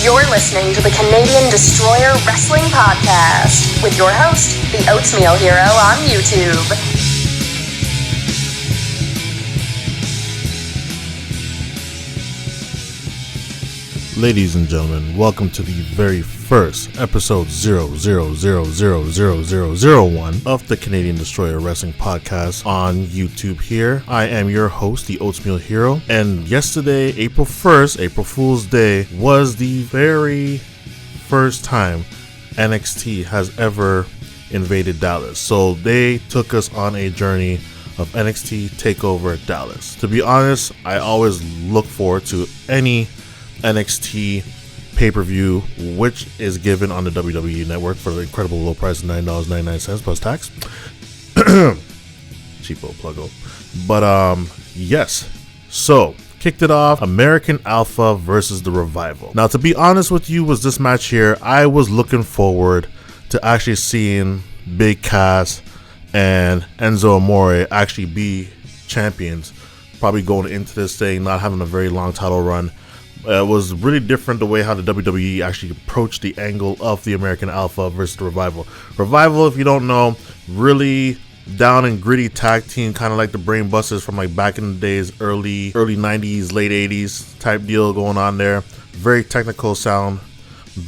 You're listening to the Canadian Destroyer Wrestling Podcast with your host, the Oatmeal Hero on YouTube. Ladies and gentlemen, welcome to the very first episode 0000001 of the Canadian Destroyer Wrestling Podcast on YouTube here. I am your host, the Oatmeal Hero, and yesterday, April 1st, April Fool's Day, was the very first time NXT has ever invaded Dallas. So they took us on a journey of NXT Takeover Dallas. To be honest, I always look forward to any NXT pay-per-view, which is given on the WWE network for the incredible low price of $9.99 plus tax. Cheapo pluggo. But yes, so kicked it off, American Alpha versus the Revival. Now, to be honest with you, was this match here, I was looking forward to actually seeing Big Cass and Enzo Amore actually be champions, probably going into this thing, not having a very long title run. It was really different the way how the WWE actually approached the angle of the American Alpha versus the Revival. Revival, if you don't know, really down and gritty tag team, kind of like the Brain Busters from like back in the days, early 90s, late 80s type deal going on there. Very technical sound.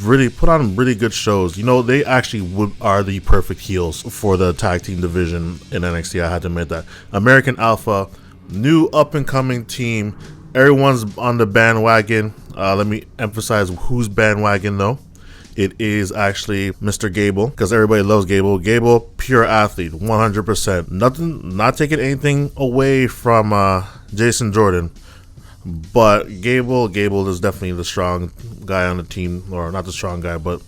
Really put on really good shows. You know, they actually are the perfect heels for the tag team division in NXT. I had to admit that. American Alpha, new up and coming team. Everyone's on the bandwagon. Let me emphasize who's bandwagon though. It is actually Mr. Gable, because everybody loves Gable. Gable, pure athlete, 100%. Nothing, not taking anything away from Jason Jordan, but Gable is definitely the strong guy on the team, or not the strong guy, but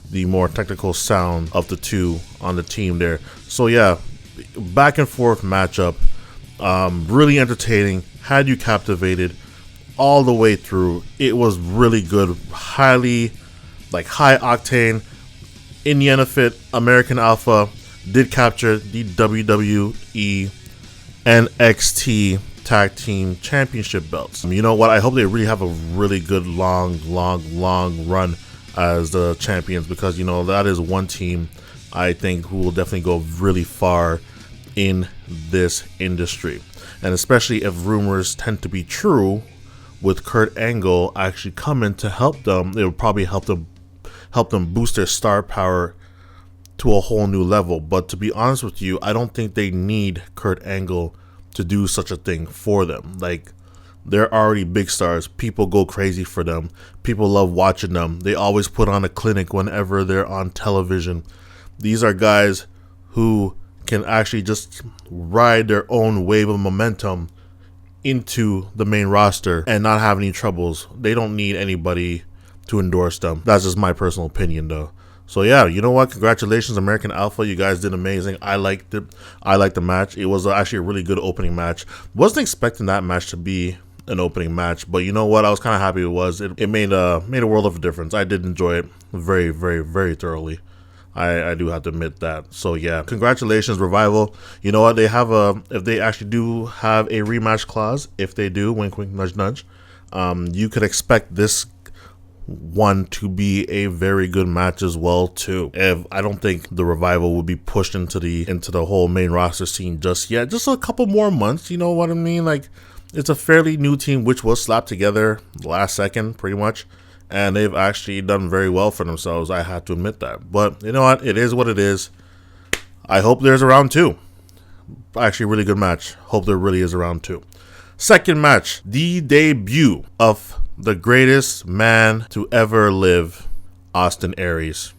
the more technical sound of the two on the team there. So yeah, back and forth matchup, really entertaining. Had you captivated all the way through. It was really good, high octane. In the end of it, American Alpha did capture the WWE NXT Tag Team Championship belts. You know what? I hope they really have a really good long run as the champions, because you know that is one team I think who will definitely go really far in this industry. And especially if rumors tend to be true, with Kurt Angle actually coming to help them, it will probably help them boost their star power to a whole new level. But to be honest with you, I don't think they need Kurt Angle to do such a thing for them. Like, they're already big stars. People go crazy for them. People love watching them. They always put on a clinic whenever they're on television. These are guys who can actually just ride their own wave of momentum into the main roster and not have any troubles. They don't need anybody to endorse them. That's just my personal opinion though. So yeah, you know what? Congratulations, American Alpha. You guys did amazing. I liked it. I liked the match. It was actually a really good opening match. Wasn't expecting that match to be an opening match, but you know what? I was kind of happy it was. It made a world of a difference. I did enjoy it very, very, very thoroughly. I do have to admit that. So yeah, congratulations, Revival. You know what? They have if they actually do have a rematch clause, if they do, wink wink nudge nudge, you could expect this one to be a very good match as well too. I don't think the Revival will be pushed into the whole main roster scene just yet. Just a couple more months, you know what I mean? Like, it's a fairly new team which was slapped together last second pretty much. And they've actually done very well for themselves. I have to admit that. But you know what? It is what it is. I hope there's a round two. Actually, really good match. Hope there really is a round two. Second match. The debut of the greatest man to ever live, Austin Aries,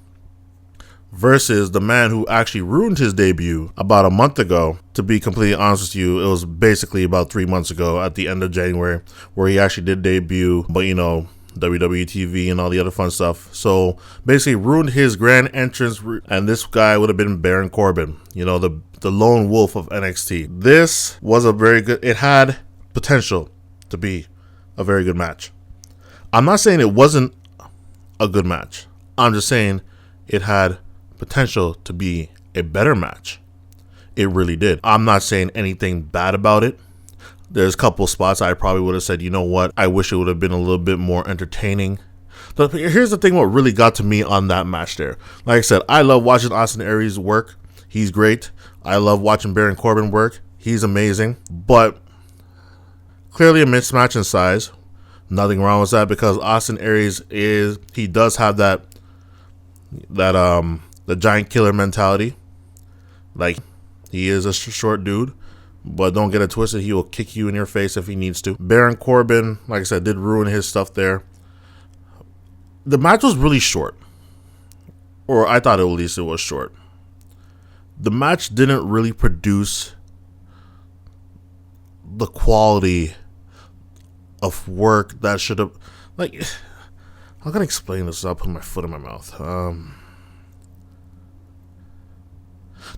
versus the man who actually ruined his debut about a month ago. To be completely honest with you, it was basically about 3 months ago at the end of January where he actually did debut. But you know, WWE TV and all the other fun stuff. So basically ruined his grand entrance, and this guy would have been Baron Corbin, you know, the lone wolf of NXT. This was a very good, it had potential to be a very good match. I'm not saying it wasn't a good match. I'm just saying it had potential to be a better match. It really did. I'm not saying anything bad about it. There's a couple spots I probably would have said, you know what, I wish it would have been a little bit more entertaining. But here's the thing: what really got to me on that match there. Like I said, I love watching Austin Aries work. He's great. I love watching Baron Corbin work. He's amazing. But clearly a mismatch in size. Nothing wrong with that because Austin Aries does have the giant killer mentality. Like, he is a short dude, but don't get it twisted. He will kick you in your face if he needs to. Baron Corbin, like I said, did ruin his stuff there. The match was really short, or I thought at least it was short. The match didn't really produce the quality of work that should have, like, how can I explain this without putting my foot in my mouth?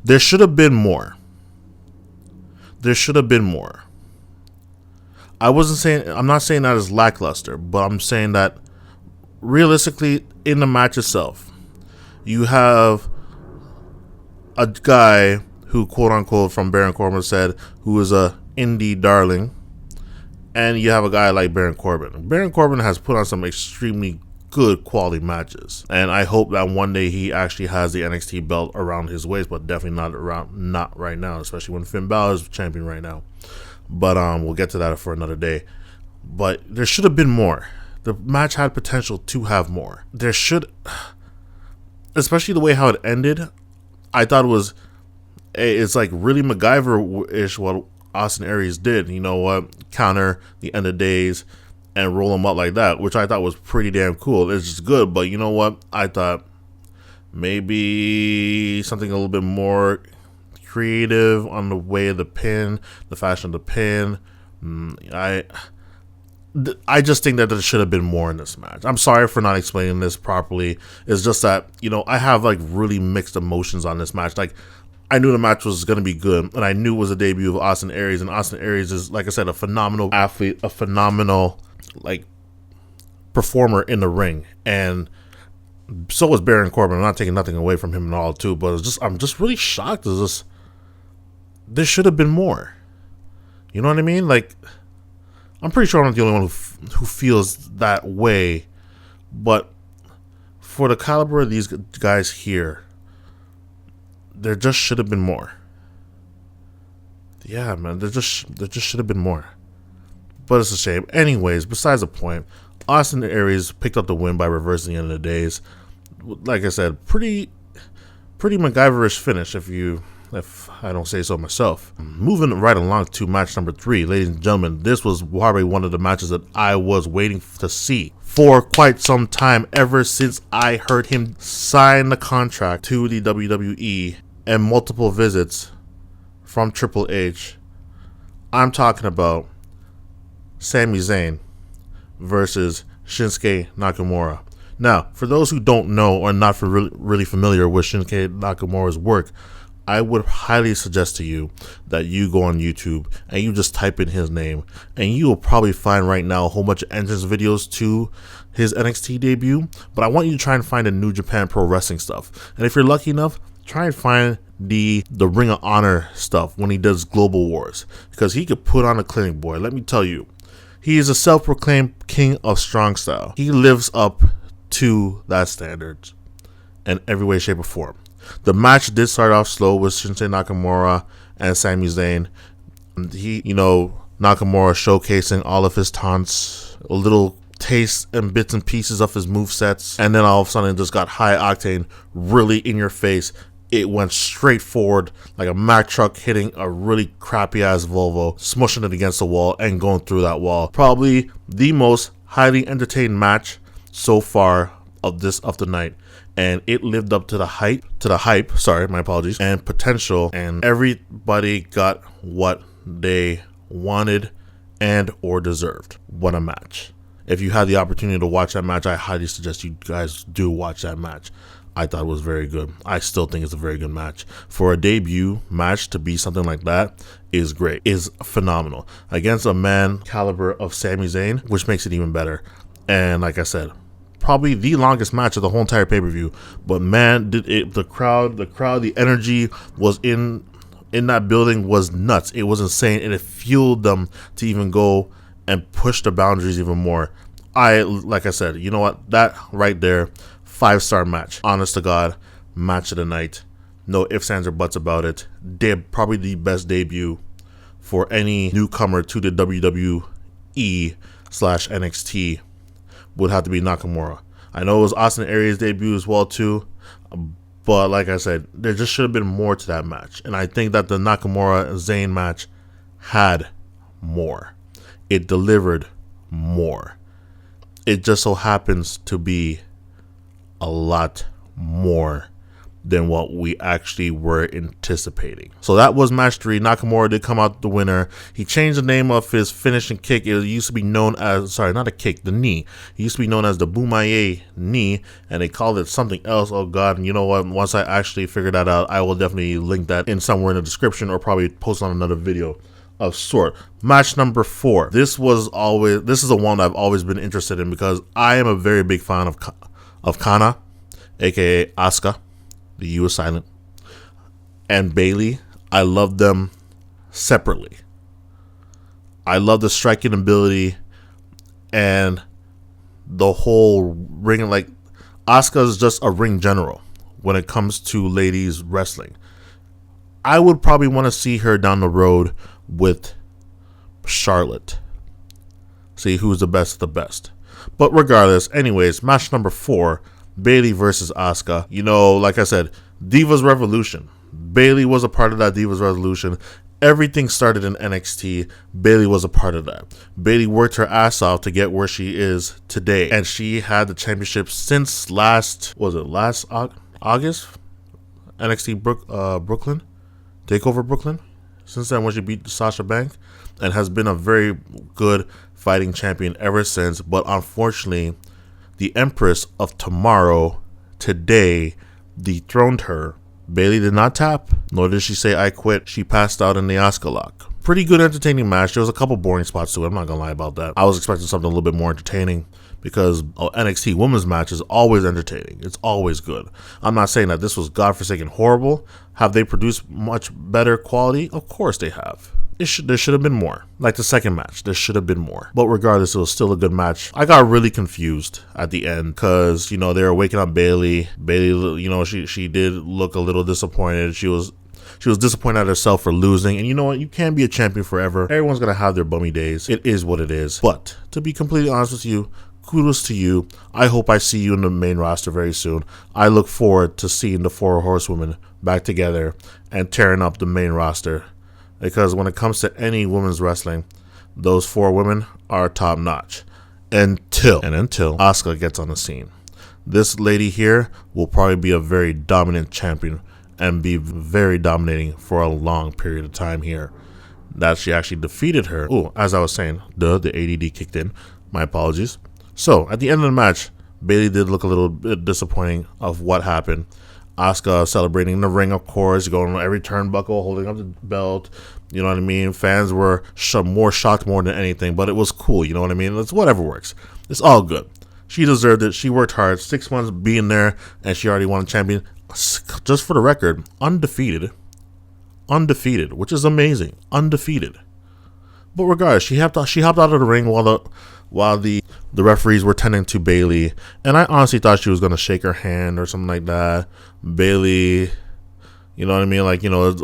There should have been more. I'm not saying that is lackluster, but I'm saying that realistically, in the match itself, you have a guy who, quote unquote, from Baron Corbin said, who is a indie darling, and you have a guy like Baron Corbin. Baron Corbin has put on some extremely good quality matches, and I hope that one day he actually has the NXT belt around his waist, but definitely not right now, especially when Finn Balor is champion right now. But we'll get to that for another day. But there should have been more. The match had potential to have more. There should, especially the way how it ended. I thought it's like really MacGyver-ish what Austin Aries did. You know what? Counter the end of days and roll him up like that, which I thought was pretty damn cool. It's just good, but you know what? I thought maybe something a little bit more creative on the way of the pin, the fashion of the pin. I just think that there should have been more in this match. I'm sorry for not explaining this properly. It's just that, you know, I have like really mixed emotions on this match. Like, I knew the match was going to be good, and I knew it was a debut of Austin Aries, and Austin Aries is, like I said, a phenomenal athlete, a phenomenal, like, performer in the ring, and so was Baron Corbin. I'm not taking nothing away from him at all, too, but I'm just really shocked. There should have been more. You know what I mean? Like, I'm pretty sure I'm not the only one who feels that way, but for the caliber of these guys here, there just should have been more. Yeah, man, there just should have been more. But it's a shame. Anyways, besides the point, Austin Aries picked up the win by reversing the end of the days. Like I said, pretty MacGyverish finish if I don't say so myself. Moving right along to match number 3, ladies and gentlemen, this was probably one of the matches that I was waiting to see for quite some time, ever since I heard him sign the contract to the WWE and multiple visits from Triple H. I'm talking about Sami Zayn versus Shinsuke Nakamura. Now, for those who don't know or not really familiar with Shinsuke Nakamura's work, I would highly suggest to you that you go on YouTube and you just type in his name, and you will probably find right now a whole bunch of entrance videos to his NXT debut. But I want you to try and find the New Japan Pro Wrestling stuff, and if you're lucky enough, try and find the Ring of Honor stuff when he does Global Wars, because he could put on a clinic, boy. Let me tell you, he is a self-proclaimed king of strong style. He lives up to that standard in every way, shape, or form. The match did start off slow with Shinsuke Nakamura and Sami Zayn. Nakamura showcasing all of his taunts, a little taste and bits and pieces of his movesets, and then all of a sudden it just got high octane, really in your face. It went straight forward like a Mack truck hitting a really crappy ass Volvo, smushing it against the wall and going through that wall. Probably the most highly entertained match so far of the night, and it lived up to the hype, and potential, and everybody got what they wanted and or deserved. What a match. If you had the opportunity to watch that match, I highly suggest you guys do watch that match. I thought it was very good. I still think it's a very good match. For a debut match to be something like that is great, is phenomenal. Against a man caliber of Sami Zayn, which makes it even better. And like I said, probably the longest match of the whole entire pay-per-view. But man, the crowd, the energy was in that building was nuts. It was insane, and it fueled them to even go and push the boundaries even more. Like I said, you know what? That right there, 5-star match. Honest to God, match of the night. No ifs, ands, or buts about it. Probably the best debut for any newcomer to the WWE/NXT would have to be Nakamura. I know it was Austin Aries' debut as well too, but like I said, there just should have been more to that match. And I think that the Nakamura-Zayn match had more. It delivered more. It just so happens to be a lot more than what we actually were anticipating. So that was match 3. Nakamura did come out the winner. He changed the name of his finishing kick. It used to be known as, sorry, not a kick, the knee. It used to be known as the Bumaye knee, and they called it something else. Oh God, and you know what? Once I actually figured that out, I will definitely link that in somewhere in the description or probably post on another video of sort. Match number 4. This is the one I've always been interested in because I am a very big fan of Kana, aka Asuka. The U is silent, and Bayley. I love them separately. I love the striking ability and the whole ring. Like, Asuka is just a ring general when it comes to ladies wrestling. I would probably want to see her down the road with Charlotte. See who's the best of the best. But regardless, anyways, match number 4. Bayley versus Asuka. You know, like I said, Divas Revolution. Bayley was a part of that Divas Revolution. Everything started in NXT. Bayley was a part of that. Bayley worked her ass off to get where she is today. And she had the championship since last August? NXT Brooklyn? Takeover Brooklyn? Since then, when she beat Sasha Banks. And has been a very good fighting champion ever since. But unfortunately, the Empress of Tomorrow today dethroned her. Bayley did not tap, nor did she say I quit. She passed out in the Asuka lock. Pretty good entertaining match. There was a couple boring spots to it. I'm not going to lie about that. I was expecting something a little bit more entertaining because NXT women's match is always entertaining. It's always good. I'm not saying that this was godforsaken horrible. Have they produced much better quality? Of course they have. There should have been more. Like the second match, there should have been more. But regardless, it was still a good match. I got really confused at the end because, you know, they were waking up Bayley. Bayley, you know, she did look a little disappointed. She was disappointed at herself for losing. And you know what? You can't be a champion forever. Everyone's going to have their bummy days. It is what it is. But to be completely honest with you, kudos to you. I hope I see you in the main roster very soon. I look forward to seeing the 4 horsewomen back together and tearing up the main roster. Because when it comes to any women's wrestling, those 4 women are top notch. Until Asuka gets on the scene. This lady here will probably be a very dominant champion and be very dominating for a long period of time here. That she actually defeated her. Oh, as I was saying, the ADD kicked in. My apologies. So, at the end of the match, Bayley did look a little bit disappointing of what happened. Asuka celebrating in the ring, of course, going on every turnbuckle, holding up the belt. You know what I mean? Fans were more shocked more than anything, but it was cool. You know what I mean? It's whatever works. It's all good. She deserved it. She worked hard. 6 months being there, and she already won a champion. Just for the record, undefeated, which is amazing. Undefeated. But regardless, she hopped out of the ring while the referees were tending to Bayley, and I honestly thought she was gonna shake her hand or something like that. Bayley, you know what I mean? Like, you know,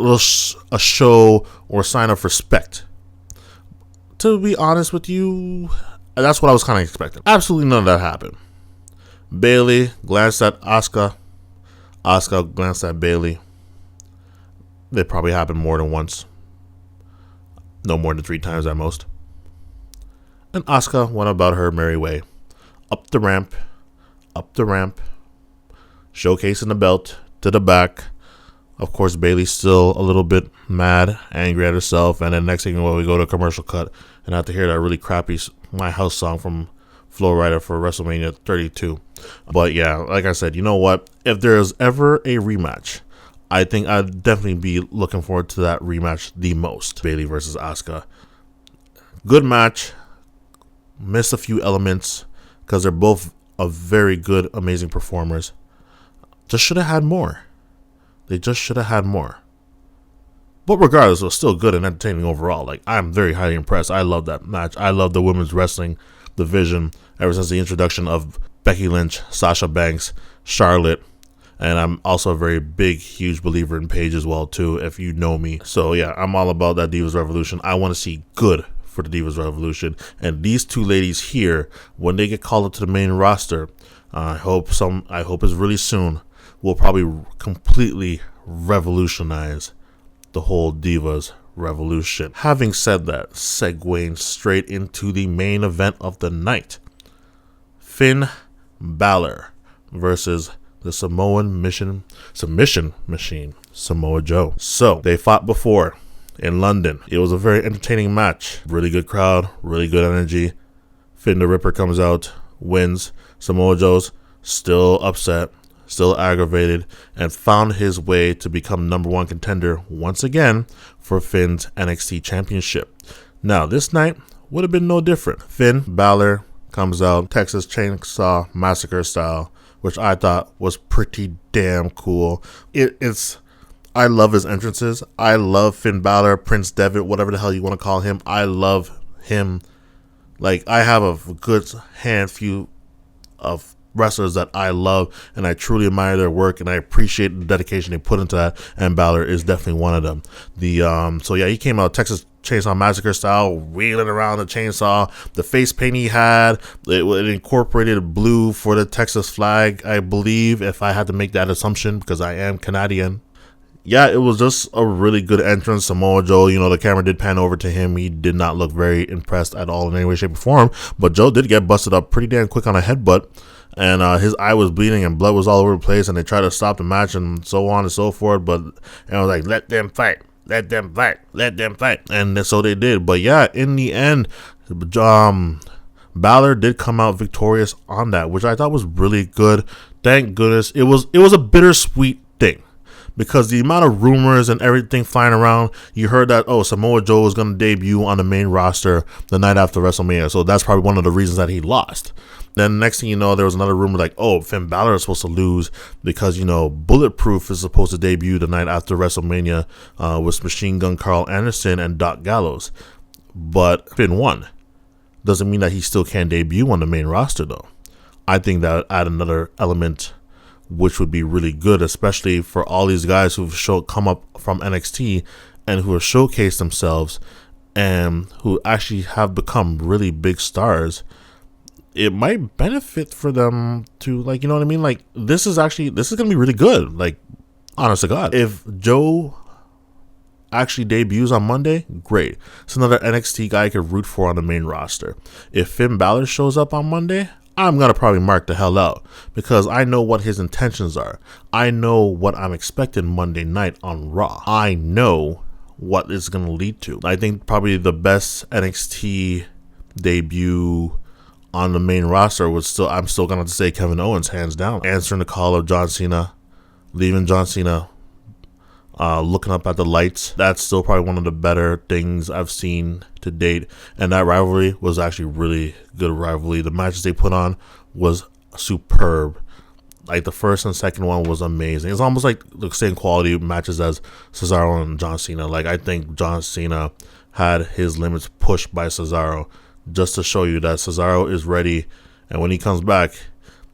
a show or sign of respect. To be honest with you, that's what I was kind of expecting. Absolutely none of that happened. Bayley glanced at Asuka. Asuka glanced at Bayley. It probably happened more than once. No more than 3 times at most. And Asuka went about her merry way. Up the ramp. Showcasing the belt to the back. Of course, Bayley's still a little bit mad, angry at herself. And then next thing you know, we go to a commercial cut and have to hear that really crappy My House song from Flo Rida for WrestleMania 32. But yeah, like I said, you know what? If there's ever a rematch, I think I'd definitely be looking forward to that rematch the most. Bayley versus Asuka. Good match. Missed a few elements because they're both a very good, amazing performers. Just should have had more. They just should have had more. But regardless, it was still good and entertaining overall. Like, I'm very highly impressed. I love that match. I love the women's wrestling division ever since the introduction of Becky Lynch, Sasha Banks, Charlotte, and I'm also a very big, huge believer in Paige as well, too, if you know me. So, yeah, I'm all about that Divas Revolution. I want to see good for the Divas Revolution. And these two ladies here, when they get called up to the main roster, I hope it's really soon, will probably completely revolutionize the whole Divas Revolution. Having said that, segueing straight into the main event of the night. Finn Balor versus the Samoan submission machine, Samoa Joe. So, they fought before in London. It was a very entertaining match. Really good crowd, really good energy. Finn the Ripper comes out, wins. Samoa Joe's still upset, still aggravated, and found his way to become number one contender once again for Finn's NXT Championship. Now, this night would have been no different. Finn Balor comes out, Texas Chainsaw Massacre style, which I thought was pretty damn cool. I love his entrances. I love Finn Balor, Prince Devitt, whatever the hell you want to call him. I love him. Like, I have a good handful of wrestlers that I love, and I truly admire their work, and I appreciate the dedication they put into that, and Balor is definitely one of them. So yeah, he came out Texas Chainsaw Massacre style, wheeling around the chainsaw. The face paint he had, it incorporated blue for the Texas flag, I believe, if I had to make that assumption, because I am Canadian. Yeah, it was just a really good entrance. Samoa Joe, the camera did pan over to him. He did not look very impressed at all in any way, shape, or form, but Joe did get busted up pretty damn quick on a headbutt, and his eye was bleeding and blood was all over the place, and they tried to stop the match and so on and so forth, but I was like, let them fight. Let them fight. Let them fight. And so they did. But yeah, in the end, Balor did come out victorious on that, which I thought was really good. Thank goodness. It was a bittersweet thing, because the amount of rumors and everything flying around, you heard that, Samoa Joe was going to debut on the main roster the night after WrestleMania. So that's probably one of the reasons that he lost. Then next thing you know, there was another rumor like, Finn Balor is supposed to lose because, Bulletproof is supposed to debut the night after WrestleMania with Machine Gun Carl Anderson and Doc Gallows. But Finn won. Doesn't mean that he still can't debut on the main roster, though. I think that would add another element which would be really good, especially for all these guys who've come up from NXT and who have showcased themselves and who actually have become really big stars. It might benefit for them to, like, you know what I mean? Like, this is going to be really good. Like, honest to God. If Joe actually debuts on Monday, great. It's another NXT guy I could root for on the main roster. If Finn Balor shows up on Monday, I'm going to probably mark the hell out, because I know what his intentions are. I know what I'm expecting Monday night on Raw. I know what it's going to lead to. I think probably the best NXT debut on the main roster I'm still going to say Kevin Owens, hands down. Answering the call of John Cena, leaving John Cena, looking up at the lights. That's still probably one of the better things I've seen to date. And that rivalry was actually really good rivalry. The matches they put on was superb. Like, the first and second one was amazing. It's almost like the same quality matches as Cesaro and John Cena. Like, I think John Cena had his limits pushed by Cesaro, just to show you that Cesaro is ready, and when he comes back,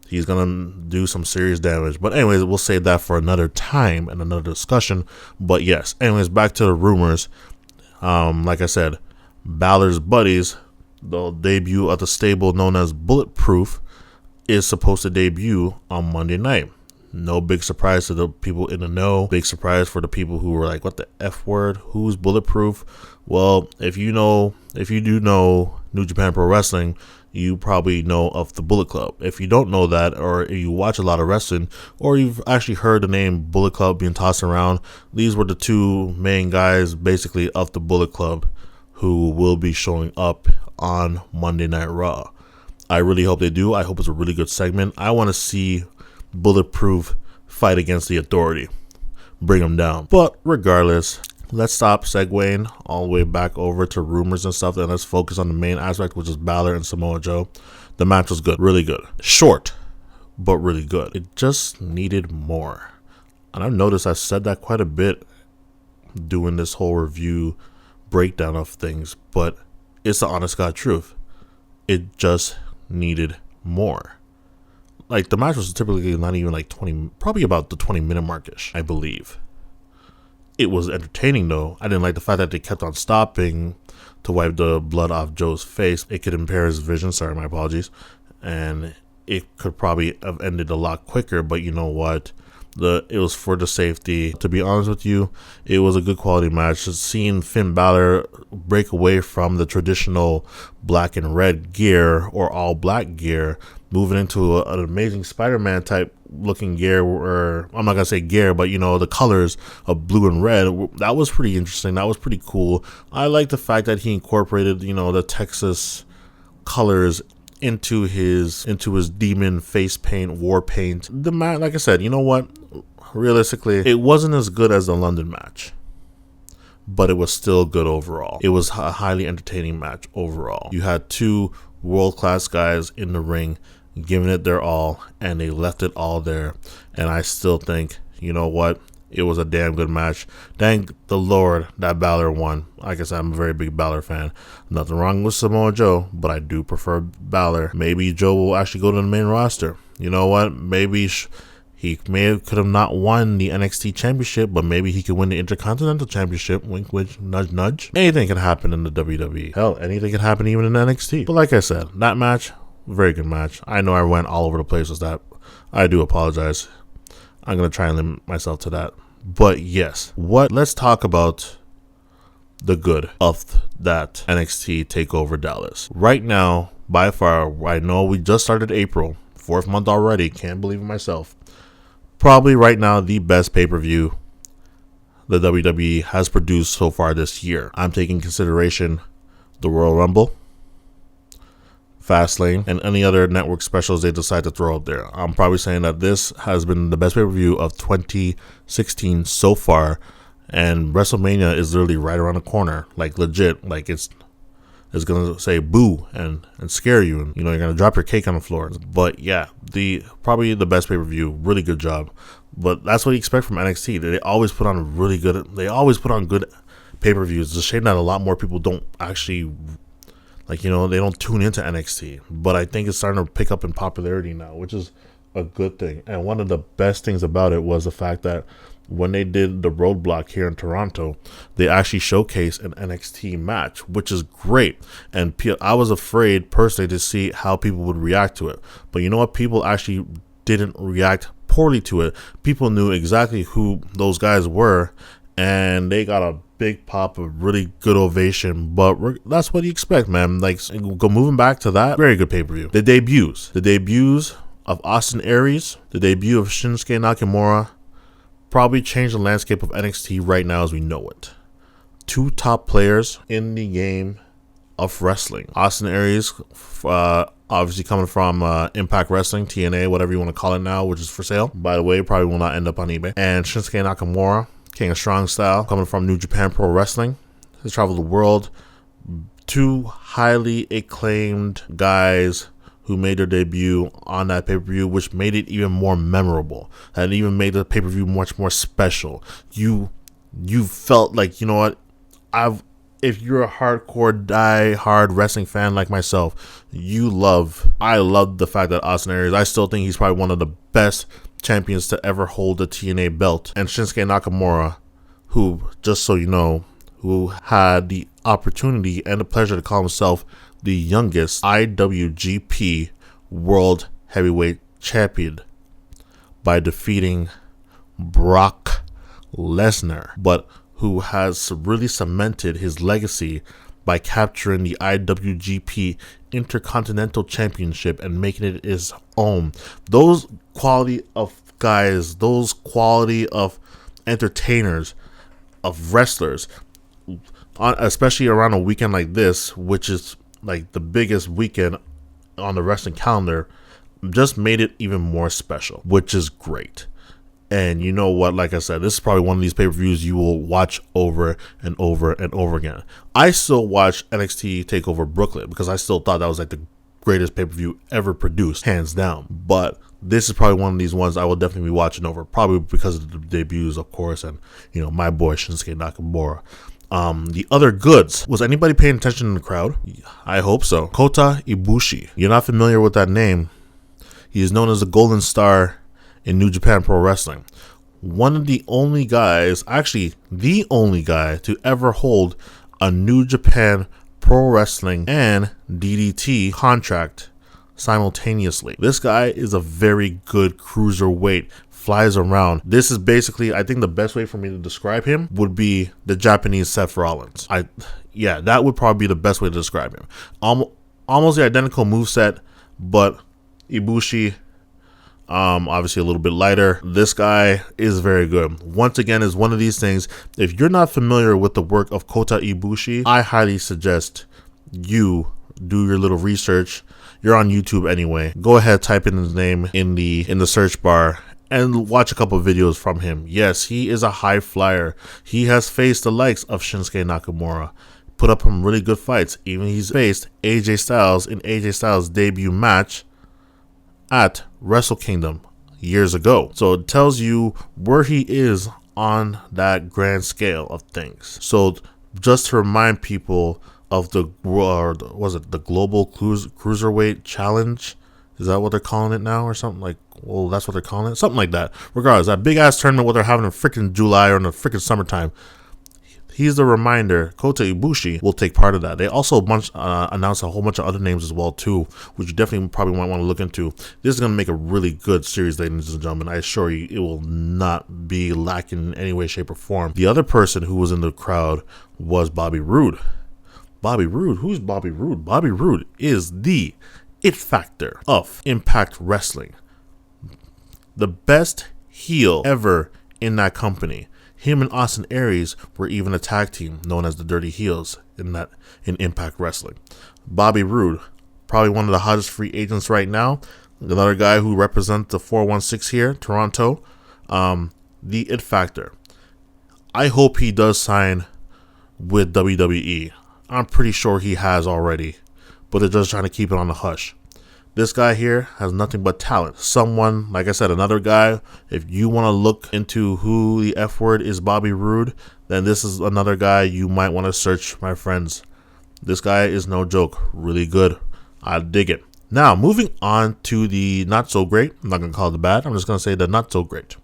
he's going to do some serious damage. But anyways, we'll save that for another time and another discussion. But yes, anyways, back to the rumors. Like I said, Balor's buddies, the debut of the stable known as Bulletproof, is supposed to debut on Monday night. No big surprise to the people in the know. Big surprise for the people who were like, what the F word? Who's Bulletproof? Well, if you do know New Japan Pro Wrestling, you probably know of the Bullet Club. If you don't know that, or you watch a lot of wrestling, or you've actually heard the name Bullet Club being tossed around, these were the two main guys basically of the Bullet Club who will be showing up on Monday Night Raw. I really hope they do. I hope it's a really good segment. I want to see Bulletproof fight against the Authority, bring them down. But regardless, let's stop segueing all the way back over to rumors and stuff, and let's focus on the main aspect, which is Balor and Samoa Joe. The match was good, really good. Short, but really good. It just needed more. And I've noticed I've said that quite a bit doing this whole review breakdown of things, but it's the honest God truth. It just needed more. Like, the match was typically not even like 20, probably about the 20-minute markish, I believe. It was entertaining, though. I didn't like the fact that they kept on stopping to wipe the blood off Joe's face. It could impair his vision. Sorry, my apologies. And it could probably have ended a lot quicker, but you know what? It was for the safety. To be honest with you, it was a good quality match. Just seeing Finn Balor break away from the traditional black and red gear or all black gear, moving into an amazing Spider-Man type looking gear, or I'm not gonna say gear, but you know, the colors of blue and red, that was pretty interesting. That was pretty cool. I like the fact that he incorporated, you know, the Texas colors into his demon face paint, war paint. The match, like I said, you know what? Realistically, it wasn't as good as the London match, but it was still good overall. It was a highly entertaining match overall. You had two world-class guys in the ring giving it their all, and they left it all there. And I still think, you know what? It was a damn good match. Thank the Lord that Balor won. Like I said, I'm a very big Balor fan. Nothing wrong with Samoa Joe, but I do prefer Balor. Maybe Joe will actually go to the main roster. You know what? Maybe he could have not won the NXT Championship, but maybe he could win the Intercontinental Championship. Wink, wink, nudge, nudge. Anything can happen in the WWE. Hell, anything can happen even in NXT. But like I said, that match, very good match. I know I went all over the place with that. I do apologize. I'm going to try and limit myself to that. But yes, let's talk about the good of that NXT Takeover Dallas. Right now, by far, I know we just started April, 4th month already. Can't believe it myself. Probably right now the best pay-per-view the WWE has produced so far this year. I'm taking consideration the Royal Rumble, Fastlane, and any other network specials they decide to throw out there. I'm probably saying that this has been the best pay-per-view of 2016 so far, and WrestleMania is literally right around the corner. Like, legit, like it's gonna say boo and scare you, and you know, you're gonna drop your cake on the floor. But yeah, probably the best pay-per-view. Really good job. But that's what you expect from NXT. They always put on good pay-per-views. It's a shame that a lot more people don't actually, like, you know, they don't tune into NXT. But I think it's starting to pick up in popularity now, which is a good thing. And one of the best things about it was the fact that when they did the Roadblock here in Toronto, they actually showcased an NXT match, which is great. And I was afraid personally to see how people would react to it. But you know what? People actually didn't react poorly to it. People knew exactly who those guys were, and they got a big pop, a really good ovation. But that's what you expect, man. Like, moving back to that, very good pay-per-view. The debuts of Austin Aries, the debut of Shinsuke Nakamura, probably changed the landscape of NXT right now as we know it. Two top players in the game of wrestling. Austin Aries, obviously coming from Impact Wrestling, TNA, whatever you want to call it now, which is for sale. By the way, probably will not end up on eBay. And Shinsuke Nakamura, King of Strong Style, coming from New Japan Pro Wrestling. Has traveled the world. Two highly acclaimed guys who made their debut on that pay-per-view, which made it even more memorable. And even made the pay-per-view much more special. You felt like, you know what, if you're a hardcore, die-hard wrestling fan like myself, I love the fact that Austin Aries, I still think he's probably one of the best champions to ever hold the TNA belt. And Shinsuke Nakamura, who, just so you know, who had the opportunity and the pleasure to call himself the youngest IWGP World Heavyweight Champion by defeating Brock Lesnar, but who has really cemented his legacy by capturing the IWGP Intercontinental Championship and making it his own. Those quality of guys, those quality of entertainers, of wrestlers, especially around a weekend like this, which is like the biggest weekend on the wrestling calendar, just made it even more special, which is great. And you know what, like I said, this is probably one of these pay-per-views you will watch over and over and over again. I still watch NXT TakeOver Brooklyn because I still thought that was like the greatest pay-per-view ever produced, hands down. But this is probably one of these ones I will definitely be watching over, probably because of the debuts, of course, and, you know, my boy Shinsuke Nakamura. The other goods. Was anybody paying attention in the crowd? I hope so. Kota Ibushi. You're not familiar with that name. He is known as the Golden Star in New Japan Pro Wrestling. One of the only guys, actually the only guy to ever hold a New Japan Pro Wrestling and DDT contract simultaneously. This guy is a very good cruiserweight. Flies around. This is basically, I think the best way for me to describe him would be the Japanese Seth Rollins. That would probably be the best way to describe him. Almost the identical moveset, but Ibushi, obviously a little bit lighter. This guy is very good. Once again, is one of these things. If you're not familiar with the work of Kota Ibushi, I highly suggest you do your little research. You're on YouTube anyway. Go ahead, type in his name in the search bar and watch a couple of videos from him. Yes, he is a high flyer. He has faced the likes of Shinsuke Nakamura. Put up some really good fights. Even he's faced AJ Styles in AJ Styles' debut match at Wrestle Kingdom years ago. So it tells you where he is on that grand scale of things. So just to remind people of the Global Cruiserweight Challenge. Is that what they're calling it now or something? Like, well, that's what they're calling it? Something like that. Regardless, that big-ass tournament what they're having in freaking July or in the freaking summertime. He's the reminder. Kota Ibushi will take part of that. They also announced a whole bunch of other names as well, too, which you definitely probably might want to look into. This is going to make a really good series, ladies and gentlemen. I assure you, it will not be lacking in any way, shape, or form. The other person who was in the crowd was Bobby Roode. Bobby Roode? Who's Bobby Roode? Bobby Roode is the it factor of Impact Wrestling. The best heel ever in that company. Him and Austin Aries were even a tag team known as the Dirty Heels in Impact Wrestling. Bobby Roode, probably one of the hottest free agents right now. Another guy who represents the 416 here, Toronto. The it factor. I hope he does sign with WWE. I'm pretty sure he has already, but they're just trying to keep it on the hush. This guy here has nothing but talent. Someone, like I said, another guy, if you want to look into who the F word is Bobby Roode, then this is another guy you might want to search, my friends. This guy is no joke. Really good. I dig it. Now, moving on to the not so great. I'm not going to call it the bad. I'm just going to say the not so great,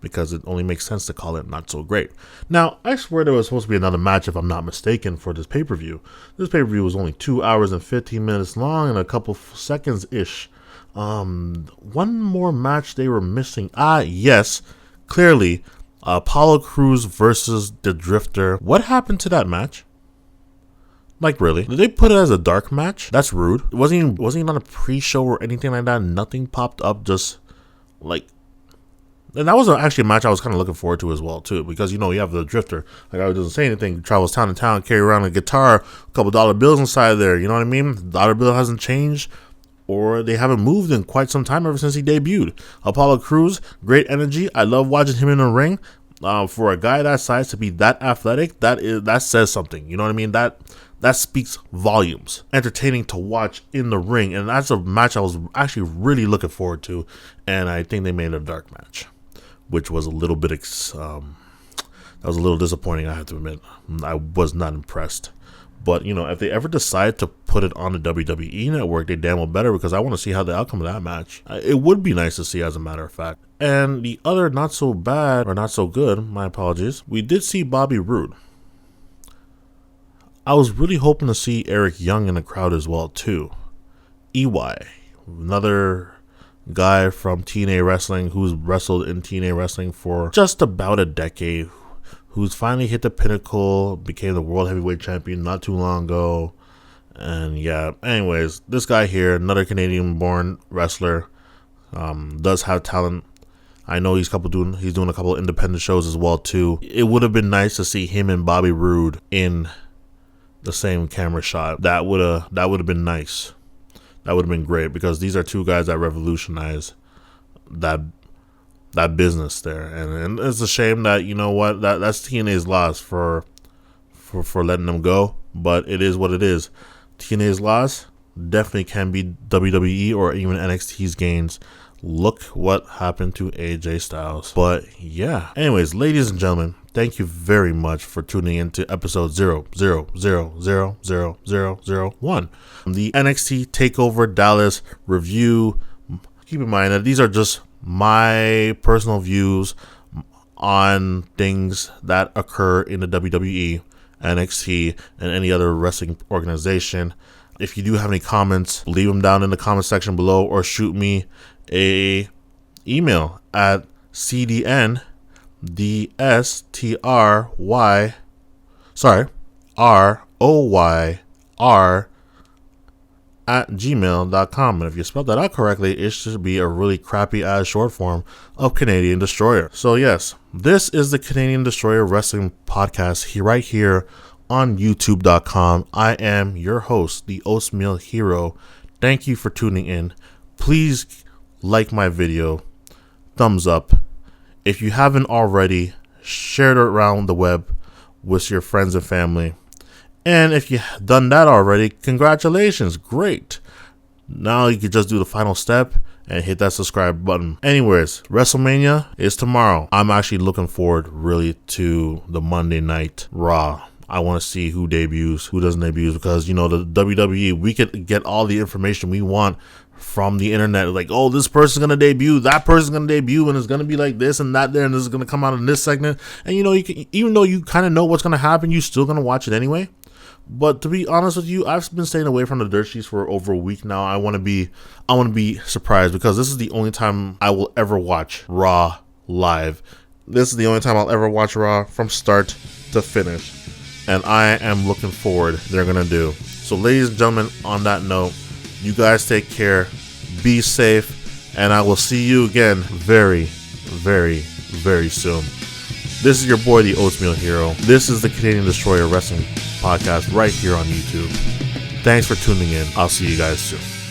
because it only makes sense to call it not so great. Now, I swear there was supposed to be another match, if I'm not mistaken, for this pay-per-view. This pay-per-view was only 2 hours and 15 minutes long and a couple seconds-ish. One more match they were missing. Yes, clearly, Apollo Crews versus the Drifter. What happened to that match? Like, really? Did they put it as a dark match? That's rude. It wasn't even on a pre-show or anything like that. Nothing popped up, just like... And that was actually a match I was kind of looking forward to as well, too, because, you have the Drifter. Like, I doesn't say anything, travels town to town, carry around a guitar, a couple $1 bills inside there, you know what I mean? The dollar bill hasn't changed, or they haven't moved in quite some time ever since he debuted. Apollo Crews, great energy. I love watching him in the ring. For a guy that size to be that athletic, that says something, you know what I mean? That speaks volumes. Entertaining to watch in the ring, and that's a match I was actually really looking forward to, and I think they made it a dark match, which was a little bit, that was a little disappointing, I have to admit. I was not impressed. But, if they ever decide to put it on the WWE network, they damn well better, because I want to see how the outcome of that match. It would be nice to see, as a matter of fact. And the other not so bad, or not so good, my apologies, we did see Bobby Roode. I was really hoping to see Eric Young in the crowd as well, too. EY, another guy from TNA Wrestling who's wrestled in TNA Wrestling for just about a decade, who's finally hit the pinnacle, became the World Heavyweight Champion not too long ago. And yeah, anyways, this guy here, another Canadian-born wrestler, does have talent. I know he's doing a couple of independent shows as well, too. It would have been nice to see him and Bobby Roode in the same camera shot. That would have been nice. That would have been great, because these are two guys that revolutionized that business there, and it's a shame that that's TNA's loss for letting them go, but it is what it is. TNA's loss definitely can be WWE or even NXT's gains. Look what happened to AJ Styles. But yeah, anyways, ladies and gentlemen, thank you very much for tuning in to episode 000000001, the NXT Takeover Dallas review. Keep in mind that these are just my personal views on things that occur in the WWE, NXT, and any other wrestling organization. If you do have any comments, leave them down in the comment section below, or shoot me a email at ROYR@gmail.com. And if you spelled that out correctly, it should be a really crappy ass short form of Canadian Destroyer. So yes, this is the Canadian Destroyer Wrestling Podcast right here on YouTube.com. I am your host, the Oatmeal Hero. Thank you for tuning in. Please like my video, thumbs up. If you haven't already, share it around the web with your friends and family. And if you've done that already, congratulations, great. Now you can just do the final step and hit that subscribe button. Anyways, WrestleMania is tomorrow. I'm actually looking forward really to the Monday Night Raw. I want to see who debuts, who doesn't debut, because, you know, the WWE, we could get all the information we want from the internet. Like, oh, this person's going to debut, that person's going to debut, and it's going to be like this and that there, and this is going to come out in this segment. And, you know, you can, even though you kind of know what's going to happen, you're still going to watch it anyway. But to be honest with you, I've been staying away from the dirt sheets for over a week now. I want to be surprised, because this is the only time I will ever watch Raw live. This is the only time I'll ever watch Raw from start to finish. And I am looking forward they're going to do. So ladies and gentlemen, on that note, you guys take care, be safe, and I will see you again very, very, very soon. This is your boy, the Oatmeal Hero. This is the Canadian Destroyer Wrestling Podcast right here on YouTube. Thanks for tuning in. I'll see you guys soon.